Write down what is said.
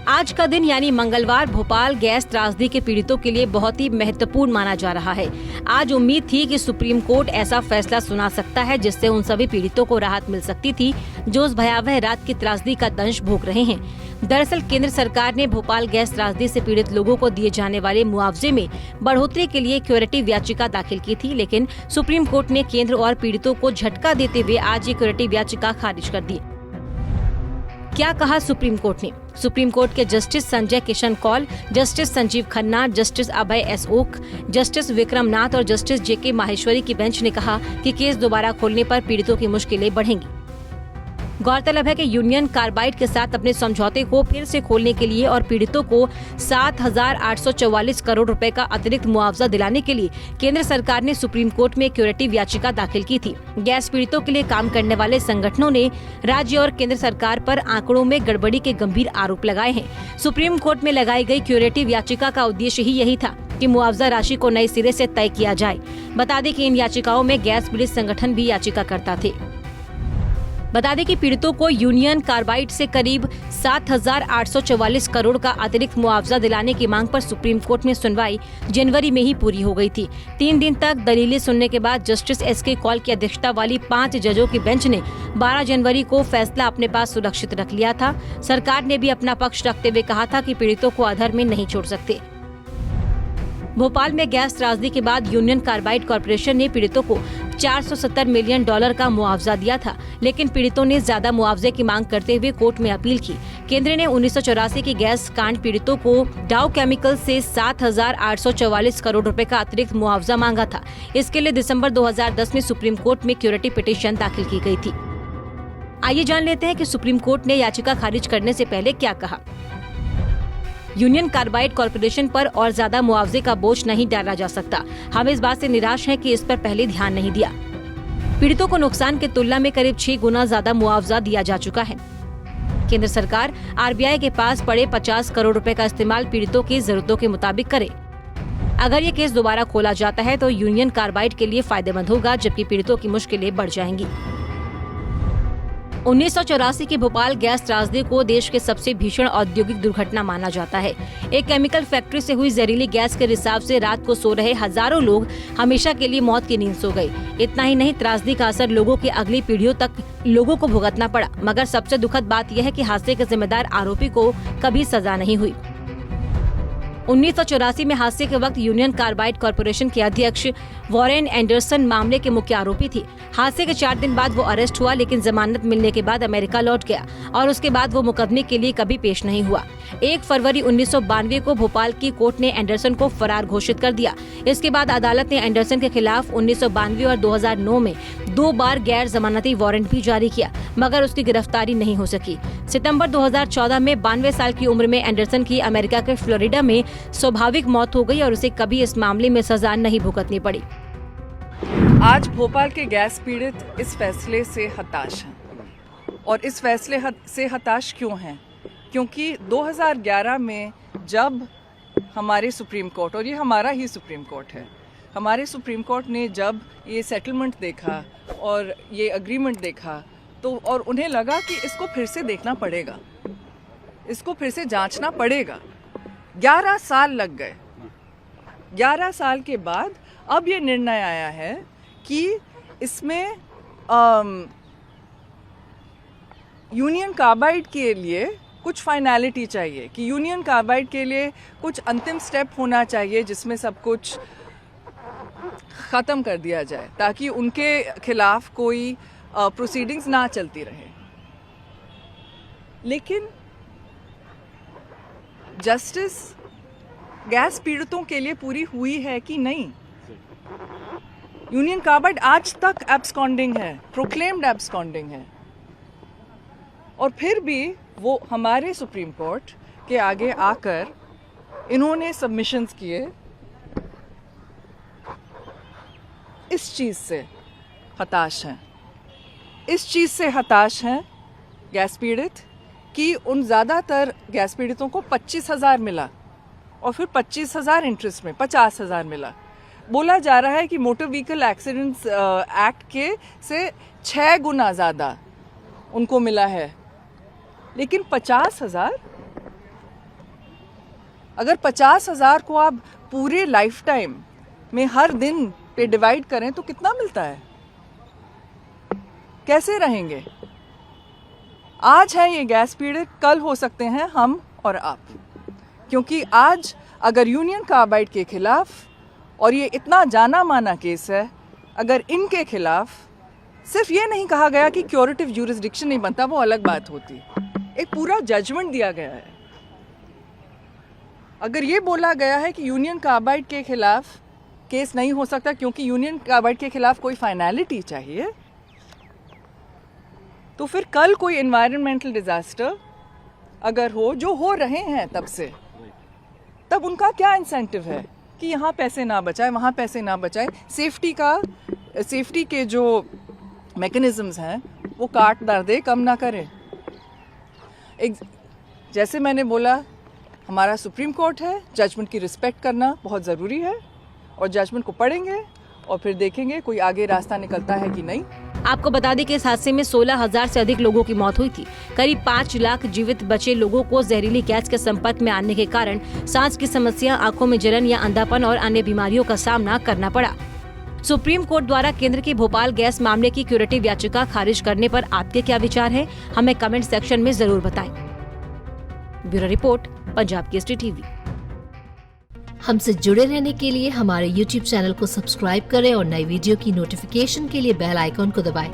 आज का दिन यानी मंगलवार भोपाल गैस त्रासदी के पीड़ितों के लिए बहुत ही महत्वपूर्ण माना जा रहा है। आज उम्मीद थी कि सुप्रीम कोर्ट ऐसा फैसला सुना सकता है जिससे उन सभी पीड़ितों को राहत मिल सकती थी जो उस भयावह रात की त्रासदी का दंश भोग रहे हैं। दरअसल केंद्र सरकार ने भोपाल गैस त्रासदी से पीड़ित लोगों को दिए जाने वाले मुआवजे में बढ़ोतरी के लिए क्यूरेटिव याचिका दाखिल की थी, लेकिन सुप्रीम कोर्ट ने केंद्र और पीड़ितों को झटका देते हुए आज ये क्यूरेटिव याचिका खारिज कर दी। क्या कहा सुप्रीम कोर्ट ने? सुप्रीम कोर्ट के justice Sanjay Kishan Kaul, justice Sanjiv Khanna, justice Abhay S Oka, justice Vikram Nath और जस्टिस जेके माहेश्वरी की बेंच ने कहा कि केस दोबारा खोलने पर पीड़ितों की मुश्किलें बढ़ेंगी। गौरतलब है कि यूनियन कार्बाइड के साथ अपने समझौते को फिर से खोलने के लिए और पीड़ितों को 7,844 करोड़ रुपए का अतिरिक्त मुआवजा दिलाने के लिए केंद्र सरकार ने सुप्रीम कोर्ट में क्यूरेटिव याचिका दाखिल की थी। गैस पीड़ितों के लिए काम करने वाले संगठनों ने राज्य और केंद्र सरकार पर आंकड़ों में गड़बड़ी के गंभीर आरोप लगाए हैं। सुप्रीम कोर्ट में लगाई गई क्यूरेटिव याचिका का उद्देश्य ही यही था कि मुआवजा राशि को नए सिरे से तय किया जाए। बता दें कि इन याचिकाओं में गैस पीड़ित संगठन भी याचिकाकर्ता थे। बता दें कि पीड़ितों को यूनियन कार्बाइड से करीब 7,844 करोड़ का अतिरिक्त मुआवजा दिलाने की मांग पर सुप्रीम कोर्ट में सुनवाई जनवरी में ही पूरी हो गई थी। 3 दिन तक दलीलें सुनने के बाद जस्टिस एसके कौल की अध्यक्षता वाली 5 जजों की बेंच ने 12 जनवरी को फैसला अपने पास सुरक्षित रख लिया था। सरकार ने भी अपना पक्ष रखते हुए कहा था कि पीड़ितों को अधर में नहीं छोड़ सकते। भोपाल में गैस त्रासदी के बाद यूनियन कार्बाइड कॉरपोरेशन ने पीड़ितों को $470 मिलियन का मुआवजा दिया था, लेकिन पीड़ितों ने ज्यादा मुआवजे की मांग करते हुए कोर्ट में अपील की। केंद्र ने 1984 की गैस कांड पीड़ितों को डाउ केमिकल से 7,844 करोड़ रुपए का अतिरिक्त मुआवजा मांगा था। इसके लिए दिसंबर 2010 में सुप्रीम कोर्ट में क्यूरेटिव पिटीशन दाखिल की गई थी। आइए जान लेते हैं कि सुप्रीम कोर्ट ने याचिका खारिज करने से पहले क्या कहा। यूनियन कार्बाइड कॉरपोरेशन पर और ज्यादा मुआवजे का बोझ नहीं डाला जा सकता। हम इस बात से निराश हैं कि इस पर पहले ध्यान नहीं दिया। पीड़ितों को नुकसान की तुलना में करीब 6 गुना ज्यादा मुआवजा दिया जा चुका है। केंद्र सरकार आरबीआई के पास पड़े 50 करोड़ रुपए का इस्तेमाल पीड़ितों की जरूरतों के मुताबिक करे। अगर ये केस दोबारा खोला जाता है तो यूनियन कार्बाइड के लिए फायदेमंद होगा, जबकि पीड़ितों की मुश्किलें बढ़ जाएंगी। 1984 की भोपाल गैस त्रासदी को देश के सबसे भीषण औद्योगिक दुर्घटना माना जाता है। एक केमिकल फैक्ट्री से हुई जहरीली गैस के रिसाव से रात को सो रहे हजारों लोग हमेशा के लिए मौत की नींद सो गए। इतना ही नहीं, त्रासदी का असर लोगों की अगली पीढ़ियों तक लोगों को भुगतना पड़ा। मगर सबसे दुखद बात यह है कि हादसे के जिम्मेदार आरोपी को कभी सजा नहीं हुई। 1984 में हादसे के वक्त यूनियन कार्बाइड कॉरपोरेशन के अध्यक्ष वॉरेन एंडरसन मामले के मुख्य आरोपी थे। हादसे के 4 दिन बाद वो अरेस्ट हुआ, लेकिन जमानत मिलने के बाद अमेरिका लौट गया और उसके बाद वो मुकदमे के लिए कभी पेश नहीं हुआ। 1 फरवरी 1992 को भोपाल की कोर्ट ने एंडरसन को फरार घोषित कर दिया। इसके बाद अदालत ने एंडरसन के खिलाफ 1992 और 2009 में 2 बार गैर जमानती वारंट भी जारी किया, मगर उसकी गिरफ्तारी नहीं हो सकी। सितंबर 2014 में 92 साल की उम्र में एंडरसन की अमेरिका के फ्लोरिडा में स्वाभाविक मौत हो गई और उसे कभी इस मामले में सजा नहीं भुगतनी पड़ी। आज भोपाल के गैस पीड़ित इस फैसले से हताश हैं। और इस फैसले से हताश क्यों हैं? क्योंकि 2011 में जब हमारे सुप्रीम कोर्ट, और ये हमारा ही सुप्रीम कोर्ट है, हमारे सुप्रीम कोर्ट ने जब ये सेटलमेंट देखा और ये एग्रीमेंट देखा तो और उन्हें लगा कि इसको फिर से देखना पड़ेगा, इसको फिर से जांचना पड़ेगा। 11 साल लग गए। 11 साल के बाद अब ये निर्णय आया है कि इसमें यूनियन कार्बाइड के लिए कुछ फाइनलिटी चाहिए, कि यूनियन कार्बाइड के लिए कुछ अंतिम स्टेप होना चाहिए जिसमें सब कुछ ख़त्म कर दिया जाए ताकि उनके खिलाफ कोई प्रोसीडिंग्स ना चलती रहे। लेकिन जस्टिस गैस पीड़ितों के लिए पूरी हुई है कि नहीं? यूनियन कार्बाइड आज तक एब्सकॉन्डिंग है, प्रोक्लेम्ड एब्सकॉन्डिंग है, और फिर भी वो हमारे सुप्रीम कोर्ट के आगे आकर इन्होंने सबमिशंस किए। इस चीज़ से हताश हैं, इस चीज़ से हताश हैं गैस पीड़ित कि उन ज़्यादातर गैस पीड़ितों को 25,000 मिला और फिर 25,000 इंटरेस्ट में 50,000 मिला। बोला जा रहा है कि मोटर व्हीकल एक्सीडेंट्स एक्ट के से 6 गुना ज़्यादा उनको मिला है, लेकिन 50,000 अगर 50,000 को आप पूरे लाइफ टाइम में हर दिन पे डिवाइड करें तो कितना मिलता है? कैसे रहेंगे? आज है ये गैस पीड़ित, कल हो सकते हैं हम और आप, क्योंकि आज अगर यूनियन कार्बाइड के खिलाफ, और ये इतना जाना माना केस है, अगर इनके खिलाफ सिर्फ ये नहीं कहा गया कि क्यूरेटिव ज्यूरिसडिक्शन नहीं बनता, वो अलग बात होती, एक पूरा जजमेंट दिया गया है। अगर ये बोला गया है कि यूनियन कार्बाइड के खिलाफ केस नहीं हो सकता क्योंकि यूनियन कार्बाइड के खिलाफ कोई फाइनलिटी चाहिए, तो फिर कल कोई एनवायरमेंटल डिजास्टर अगर हो, जो हो रहे हैं तब से, तब उनका क्या इंसेंटिव है कि यहाँ पैसे ना बचाए, वहाँ पैसे ना बचाए? सेफ्टी के जो मैकेनिज्म्स हैं वो काट ना दे, कम ना करे। जैसे मैंने बोला, हमारा सुप्रीम कोर्ट है, जजमेंट की रिस्पेक्ट करना बहुत ज़रूरी है, और जजमेंट को पढ़ेंगे और फिर देखेंगे कोई आगे रास्ता निकलता है कि नहीं। आपको बता दें कि इस हादसे में 16,000 से अधिक लोगों की मौत हुई थी। करीब 5 लाख जीवित बचे लोगों को जहरीली गैस के संपर्क में आने के कारण सांस की समस्या, आंखों में जलन या अंधापन और अन्य बीमारियों का सामना करना पड़ा। सुप्रीम कोर्ट द्वारा केंद्र की भोपाल गैस मामले की क्यूरेटिव याचिका खारिज करने पर आपके क्या विचार हैं? हमें कमेंट सेक्शन में जरूर बताएं। Bureau report, Punjab Kesari TV. हमसे जुड़े रहने के लिए हमारे YouTube चैनल को सब्सक्राइब करें और नई वीडियो की नोटिफिकेशन के लिए बेल आइकॉन को दबाएं।